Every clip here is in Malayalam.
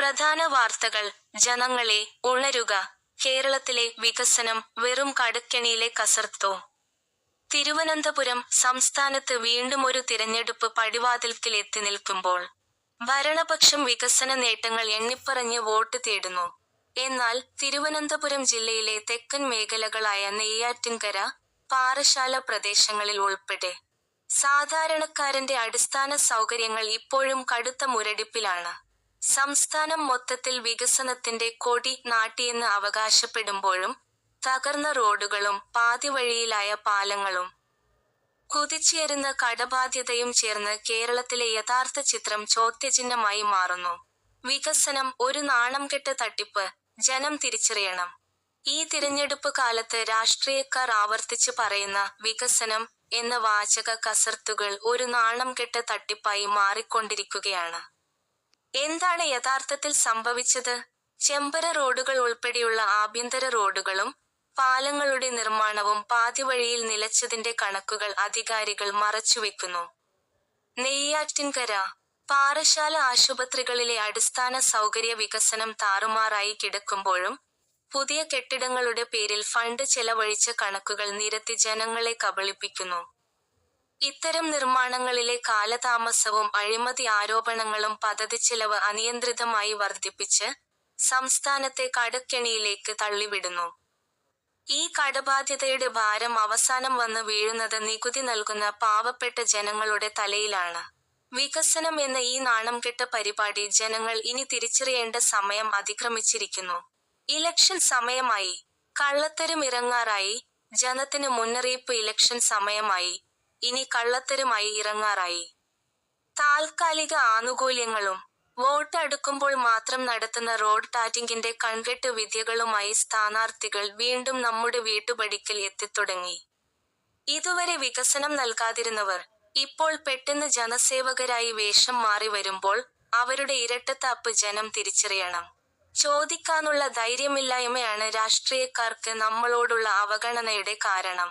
പ്രധാന വാർത്തകൾ. ജനങ്ങളെ ഉണരുക. കേരളത്തിലെ വികസനം വെറും കടക്കെണിയിലെ കസർത്തോ? തിരുവനന്തപുരം സംസ്ഥാനത്ത് വീണ്ടും ഒരു തിരഞ്ഞെടുപ്പ് പടിവാതിൽക്കൽ എത്തി നിൽക്കുമ്പോൾ ഭരണപക്ഷം വികസന നേട്ടങ്ങൾ എണ്ണിപ്പറഞ്ഞ് വോട്ട് തേടുന്നു. എന്നാൽ തിരുവനന്തപുരം ജില്ലയിലെ തെക്കൻ മേഖലകളായ നെയ്യാറ്റിൻകര, പാറശ്ശാല പ്രദേശങ്ങളിൽ ഉൾപ്പെടെ സാധാരണക്കാരന്റെ അടിസ്ഥാന സൗകര്യങ്ങൾ ഇപ്പോഴും കടുത്ത മുരടിപ്പിലാണ്. സംസ്ഥാനം മൊത്തത്തിൽ വികസനത്തിന്റെ കൊടി നാട്ടിയെന്ന് അവകാശപ്പെടുമ്പോഴും തകർന്ന റോഡുകളും പാതിവഴിയിലായ പാലങ്ങളും കുതിച്ചുയരുന്ന കടബാധ്യതയും ചേർന്ന് കേരളത്തിലെ യഥാർത്ഥ ചിത്രം ചോദ്യചിഹ്നമായി മാറുന്നു. വികസനം ഒരു നാണംകെട്ട തട്ടിപ്പ്, ജനം തിരിച്ചറിയണം. ഈ തിരഞ്ഞെടുപ്പ് കാലത്ത് രാഷ്ട്രീയക്കാർ ആവർത്തിച്ച് പറയുന്ന വികസനം എന്ന വാചക കസർത്തുകൾ ഒരു നാണംകെട്ട തട്ടിപ്പായി മാറിക്കൊണ്ടിരിക്കുകയാണ്. എന്താണ് യഥാർത്ഥത്തിൽ സംഭവിച്ചത്? ചെമ്പര റോഡുകൾ ഉൾപ്പെടെയുള്ള ആഭ്യന്തര റോഡുകളും പാലങ്ങളുടെ നിർമ്മാണവും പാതിവഴിയിൽ നിലച്ചതിന്റെ കണക്കുകൾ അധികാരികൾ മറച്ചുവെക്കുന്നു. നെയ്യാറ്റിൻകര, പാറശ്ശാല ആശുപത്രികളിലെ അടിസ്ഥാന സൗകര്യ വികസനം താറുമാറായി കിടക്കുമ്പോഴും പുതിയ കെട്ടിടങ്ങളുടെ പേരിൽ ഫണ്ട് ചെലവഴിച്ച കണക്കുകൾ നിരത്തി ജനങ്ങളെ കബളിപ്പിക്കുന്നു. ഇത്തരം നിർമ്മാണങ്ങളിലെ കാലതാമസവും അഴിമതി ആരോപണങ്ങളും പദ്ധതിച്ചെലവ് അനിയന്ത്രിതമായി വർദ്ധിപ്പിച്ച് സംസ്ഥാനത്തെ കടക്കെണിയിലേക്ക് തള്ളിവിടുന്നു. ഈ കടബാധ്യതയുടെ ഭാരം അവസാനം വന്ന് വീഴുന്നത് നികുതി നൽകുന്ന പാവപ്പെട്ട ജനങ്ങളുടെ തലയിലാണ്. വികസനം എന്ന ഈ നാണംകെട്ട പരിപാടി ജനങ്ങൾ ഇനി തിരിച്ചറിയേണ്ട സമയം അതിക്രമിച്ചിരിക്കുന്നു. ഇലക്ഷൻ സമയമായി. കള്ളത്തരം ഇറങ്ങാറായി. ജനത്തിന് മുന്നറിയിപ്പ്. ഇലക്ഷൻ സമയമായി. ഇനി കള്ളത്തരമായി ഇറങ്ങാറായി. താൽക്കാലിക ആനുകൂല്യങ്ങളും വോട്ട് അടുക്കുമ്പോൾ മാത്രം നടത്തുന്ന റോഡ് ടാറ്റിങ്ങിന്റെ കൺകെട്ട് വിദ്യകളുമായി സ്ഥാനാർത്ഥികൾ വീണ്ടും നമ്മുടെ വീട്ടുപടിക്കൽ എത്തിത്തുടങ്ങി. ഇതുവരെ വികസനം നൽകാതിരുന്നവർ ഇപ്പോൾ പെട്ടെന്ന് ജനസേവകരായി വേഷം മാറി വരുമ്പോൾ അവരുടെ ഇരട്ടത്താപ്പ് ജനം തിരിച്ചറിയണം. ചോദിക്കാനുള്ള ധൈര്യമില്ലായ്മയാണ് രാഷ്ട്രീയക്കാർക്ക് നമ്മളോടുള്ള അവഗണനയുടെ കാരണം.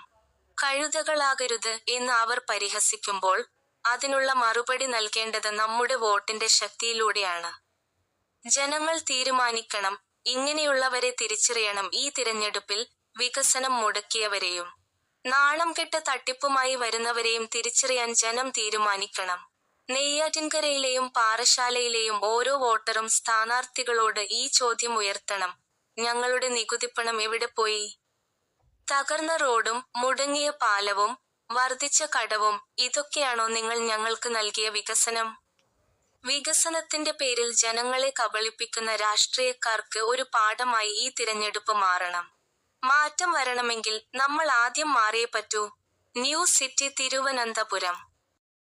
കഴുതകളാകരുത് എന്ന് അവർ പരിഹസിക്കുമ്പോൾ അതിനുള്ള മറുപടി നൽകേണ്ടത് നമ്മുടെ വോട്ടിന്റെ ശക്തിയിലൂടെയാണ്. ജനങ്ങൾ തീരുമാനിക്കണം. ഇങ്ങനെയുള്ളവരെ തിരിച്ചറിയണം. ഈ തിരഞ്ഞെടുപ്പിൽ വികസനം മുടക്കിയവരെയും നാണംകെട്ട തട്ടിപ്പുമായി വരുന്നവരെയും തിരിച്ചറിയാൻ ജനം തീരുമാനിക്കണം. നെയ്യാറ്റിൻകരയിലെയും പാറശ്ശാലയിലെയും ഓരോ വോട്ടറും സ്ഥാനാർത്ഥികളോട് ഈ ചോദ്യം ഉയർത്തണം: ഞങ്ങളുടെ നികുതിപ്പണം എവിടെ പോയി? തകർന്ന റോഡും മുടങ്ങിയ പാലവും വർദ്ധിച്ച കടവും ഇതൊക്കെയാണോ നിങ്ങൾ ഞങ്ങൾക്ക് നൽകിയ വികസനം? വികസനത്തിന്റെ പേരിൽ ജനങ്ങളെ കബളിപ്പിക്കുന്ന രാഷ്ട്രീയക്കാർക്ക് ഒരു പാഠമായി ഈ തിരഞ്ഞെടുപ്പ് മാറണം. മാറ്റം വരണമെങ്കിൽ നമ്മൾ ആദ്യം മാറിയേ പറ്റൂ. News city Thiruvananthapuram.